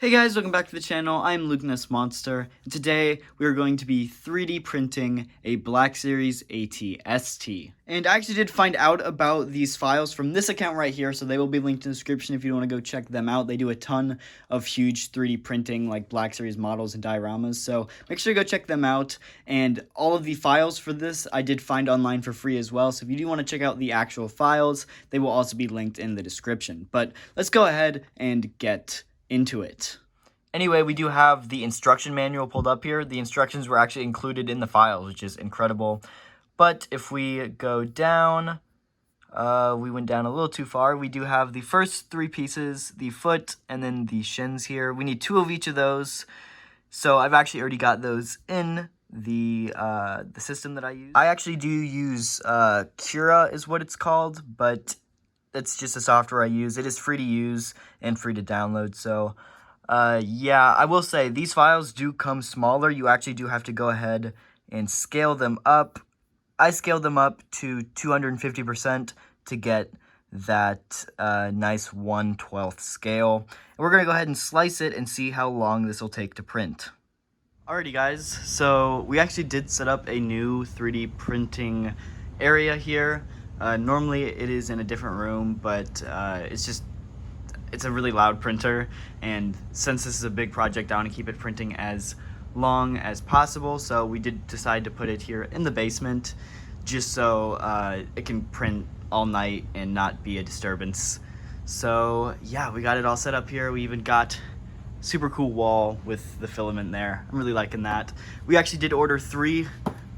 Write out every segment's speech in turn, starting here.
Hey guys, welcome back to the channel. I'm Lugness Monster, and today we are going to be 3D printing a Black Series AT-ST. And I actually did find out about these files from this account right here, so they will be linked in the description if you want to go check them out. They do a ton of huge 3D printing, like Black Series models and dioramas, so make sure to go check them out. And all of the files for this I did find online for free as well, so if you do want to check out the actual files, they will also be linked in the description. But let's go ahead and get into it. Anyway, we do have the instruction manual pulled up here. The instructions were actually included in the files, which is incredible. But if we go down, we went down a little too far. We do have the first three pieces, the foot and then the shins here. We need 2 of each of those. So I've actually already got those in the system that I use. I actually do use Cura is what it's called, but that's just a software I use. It is free to use and free to download, so yeah, I will say these files do come smaller. You actually do have to go ahead and scale them up. I scaled them up to 250% to get that nice 1/12 scale. And we're going to go ahead and slice it and see how long this will take to print. Alrighty guys, so we actually did set up a new 3D printing area here. Normally it is in a different room, but it's a really loud printer, and since this is a big project, I want to keep it printing as long as possible, so we did decide to put it here in the basement just so it can print all night and not be a disturbance. So yeah, we got it all set up here. We even got super cool wall with the filament there. I'm really liking that. We actually did order 3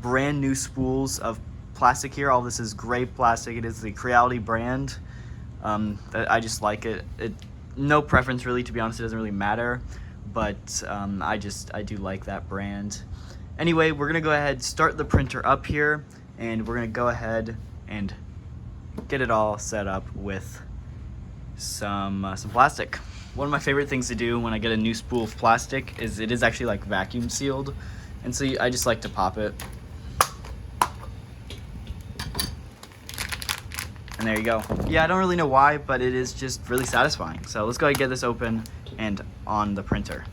brand new spools of plastic here. All this is gray plastic. It is the Creality brand. I just like it. No preference really, to be honest. It doesn't really matter, but I do like that brand. Anyway, we're gonna go ahead, start the printer up here, and we're gonna go ahead and get it all set up with some plastic. One of my favorite things to do when I get a new spool of plastic is it is actually like vacuum sealed, and so I just like to pop it. And there you go. Yeah, I don't really know why, but it is just really satisfying. So let's go ahead and get this open and on the printer.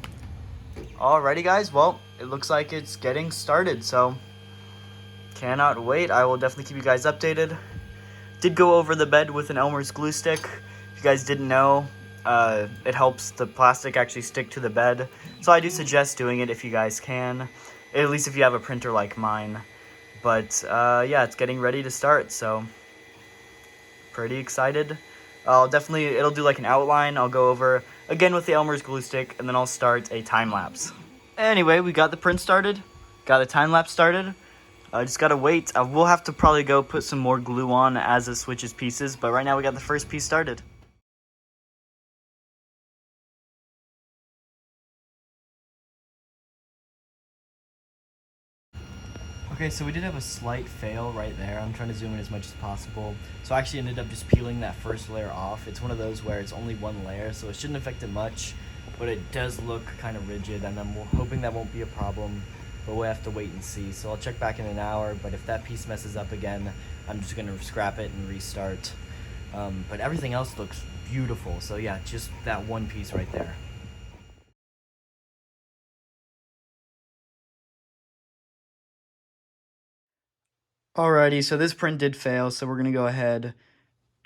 Alrighty guys, well, it looks like it's getting started, so cannot wait. I will definitely keep you guys updated. Did go over the bed with an Elmer's glue stick. If you guys didn't know, it helps the plastic actually stick to the bed. So I do suggest doing it if you guys can, at least if you have a printer like mine. But yeah, it's getting ready to start, so pretty excited. It'll do like an outline. I'll go over again with the Elmer's glue stick, and then I'll start a time lapse. Anyway, we got the print started, got the time lapse started. I just gotta wait. We'll have to probably go put some more glue on as it switches pieces, but right now we got the first piece started. Okay, so we did have a slight fail right there. I'm trying to zoom in as much as possible. So I actually ended up just peeling that first layer off. It's one of those where it's only one layer, so it shouldn't affect it much, but it does look kind of rigid, and I'm hoping that won't be a problem, but we'll have to wait and see. So I'll check back in an hour, but if that piece messes up again, I'm just gonna scrap it and restart. But everything else looks beautiful, so yeah, just that one piece right there. Alrighty, so this print did fail, so we're going to go ahead,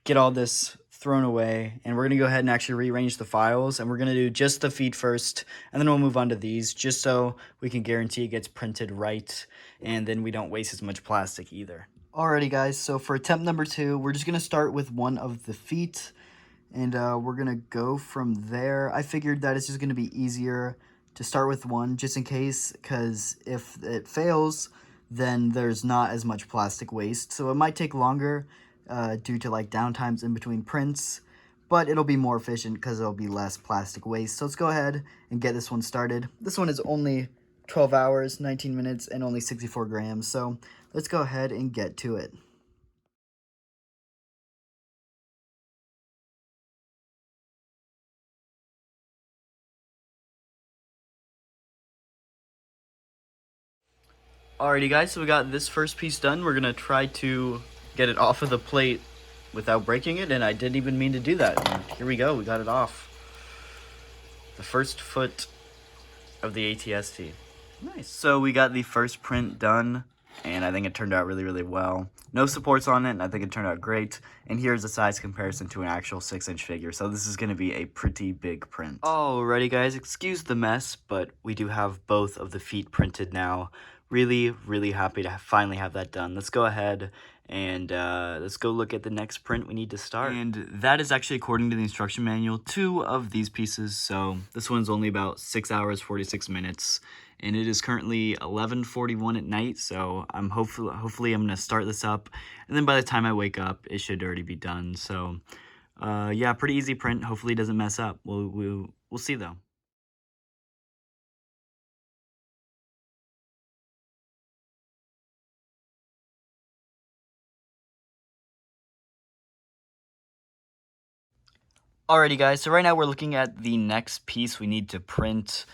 get all this thrown away, and we're going to go ahead and actually rearrange the files, and we're going to do just the feet first, and then we'll move on to these, just so we can guarantee it gets printed right, and then we don't waste as much plastic either. Alrighty guys, so for attempt number 2, we're just going to start with one of the feet, and we're going to go from there. I figured that it's just going to be easier to start with one, just in case, because if it fails, then there's not as much plastic waste. So it might take longer due to like downtimes in between prints, but it'll be more efficient because it'll be less plastic waste. So let's go ahead and get this one started. This one is only 12 hours, 19 minutes, and only 64 grams. So let's go ahead and get to it. Alrighty guys, so we got this first piece done. We're gonna try to get it off of the plate without breaking it, and I didn't even mean to do that. And here we go, we got it off. the first foot of the ATST. Nice. So we got the first print done, and I think it turned out really, really well. No supports on it, and I think it turned out great. And here's a size comparison to an actual 6-inch figure. So this is going to be a pretty big print. Alrighty, guys, excuse the mess, but we do have both of the feet printed now. Really, really happy to finally have that done. Let's go ahead and let's go look at the next print we need to start. And that is actually, according to the instruction manual, 2 of these pieces. So this one's only about 6 hours, 46 minutes. And it is currently 11:41 at night, so I'm hopefully I'm gonna start this up, and then by the time I wake up, it should already be done. So, yeah, pretty easy print. Hopefully, it doesn't mess up. We'll see though. Alrighty, guys. So right now we're looking at the next piece we need to print.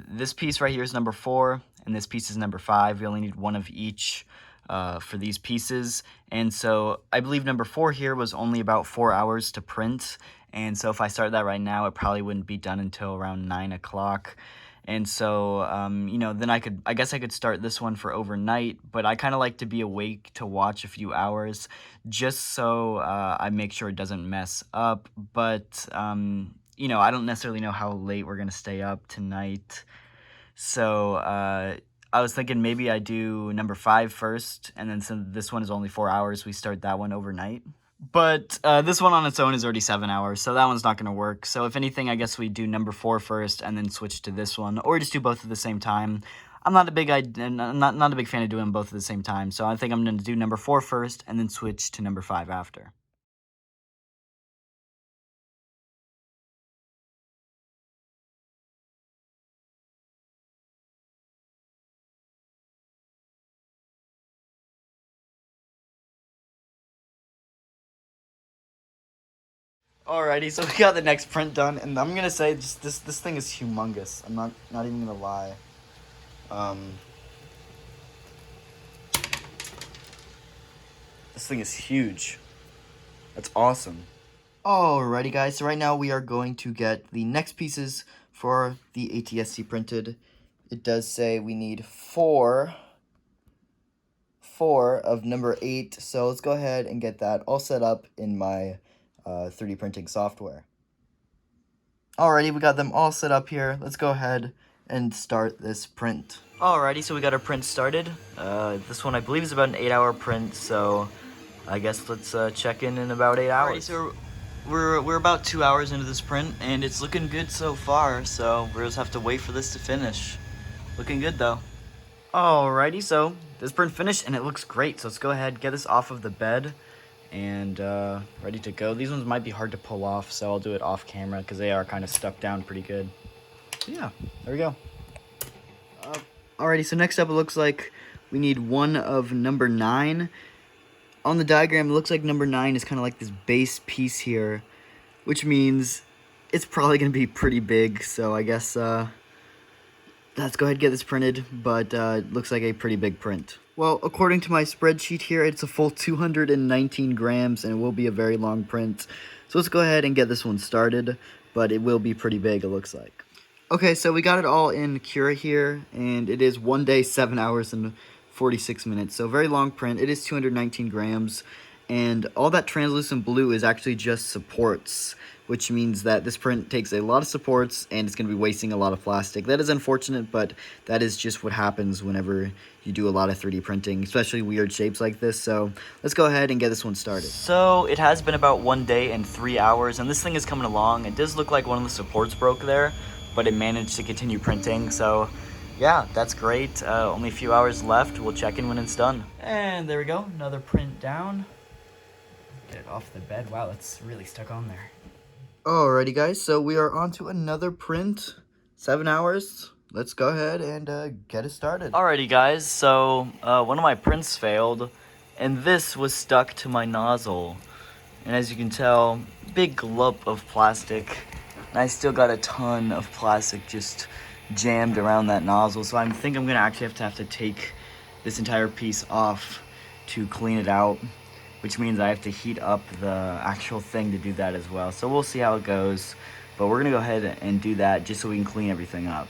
This piece right here is number 4, and this piece is number 5. We only need one of each for these pieces. And so I believe number 4 here was only about 4 hours to print. And so if I start that right now, it probably wouldn't be done until around 9 o'clock. And so, you know, then I guess I could start this one for overnight, but I kind of like to be awake to watch a few hours just so I make sure it doesn't mess up. But, you know, I don't necessarily know how late we're going to stay up tonight. So, I was thinking maybe I do number 5 first, and then since this one is only 4 hours, we start that one overnight. But this one on its own is already 7 hours, so that one's not going to work. So if anything, I guess we do number 4 first and then switch to this one, or just do both at the same time. I'm not a big not a big fan of doing both at the same time, so I think I'm going to do number 4 first and then switch to number 5 after. Alrighty, so we got the next print done, and I'm gonna say just this thing is humongous. I'm not even gonna lie. This thing is huge. That's awesome. Alrighty, guys. So right now we are going to get the next pieces for the ATST printed. It does say we need four of number 8. So let's go ahead and get that all set up in my 3D printing software. Alrighty, we got them all set up here. Let's go ahead and start this print. Alrighty, so we got our print started. This one I believe is about an 8-hour print, so I guess let's check in about 8 hours. Alrighty, so we're about 2 hours into this print, and it's looking good so far, so we'll just have to wait for this to finish. Looking good though. Alrighty, so this print finished, and it looks great. So let's go ahead, get this off of the bed, and ready to go. These ones might be hard to pull off, so I'll do it off camera because they are kind of stuck down pretty good. So yeah, there we go. Alrighty, so next up it looks like we need one of number 9. On the diagram, it looks like number 9 is kind of like this base piece here, which means it's probably going to be pretty big, so I guess let's go ahead and get this printed, but it looks like a pretty big print. Well, according to my spreadsheet here, it's a full 219 grams, and it will be a very long print. So let's go ahead and get this one started, but it will be pretty big, it looks like. Okay, so we got it all in Cura here, and it is 1 day, 7 hours, and 46 minutes. So very long print. It is 219 grams, and all that translucent blue is actually just supports, which means that this print takes a lot of supports and it's going to be wasting a lot of plastic. That is unfortunate, but that is just what happens whenever you do a lot of 3D printing, especially weird shapes like this. So let's go ahead and get this one started. So it has been about 1 day and 3 hours, and this thing is coming along. It does look like one of the supports broke there, but it managed to continue printing. So yeah, that's great. Only a few hours left. We'll check in when it's done. And there we go. Another print down. Get it off the bed. Wow, it's really stuck on there. Alrighty, guys. So we are on to another print. 7 hours. Let's go ahead and get it started. Alrighty, guys. So one of my prints failed, and this was stuck to my nozzle. And as you can tell, big lump of plastic. And I still got a ton of plastic just jammed around that nozzle, so I think I'm gonna actually have to take this entire piece off to clean it out, which means I have to heat up the actual thing to do that as well. So we'll see how it goes, but we're gonna go ahead and do that just so we can clean everything up.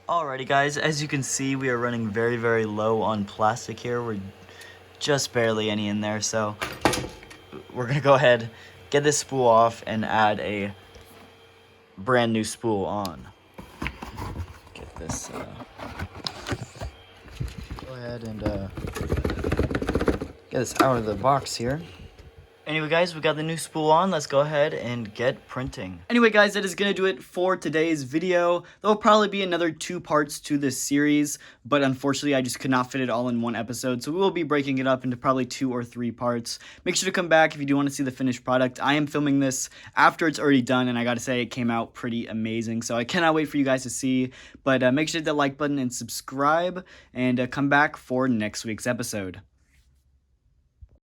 Alrighty guys, as you can see, we are running very, very low on plastic here. We're just barely any in there, so we're gonna go ahead, get this spool off, and add a brand new spool on. Get this, go ahead and get this out of the box here. Anyway guys, we got the new spool on. Let's go ahead and get printing. Anyway guys, that is going to do it for today's video. There will probably be another 2 parts to this series, but unfortunately I just could not fit it all in one episode, so we will be breaking it up into probably 2 or 3 parts. Make sure to come back if you do want to see the finished product. I am filming this after it's already done, and I gotta say it came out pretty amazing, so I cannot wait for you guys to see. But make sure to hit that like button and subscribe, and come back for next week's episode.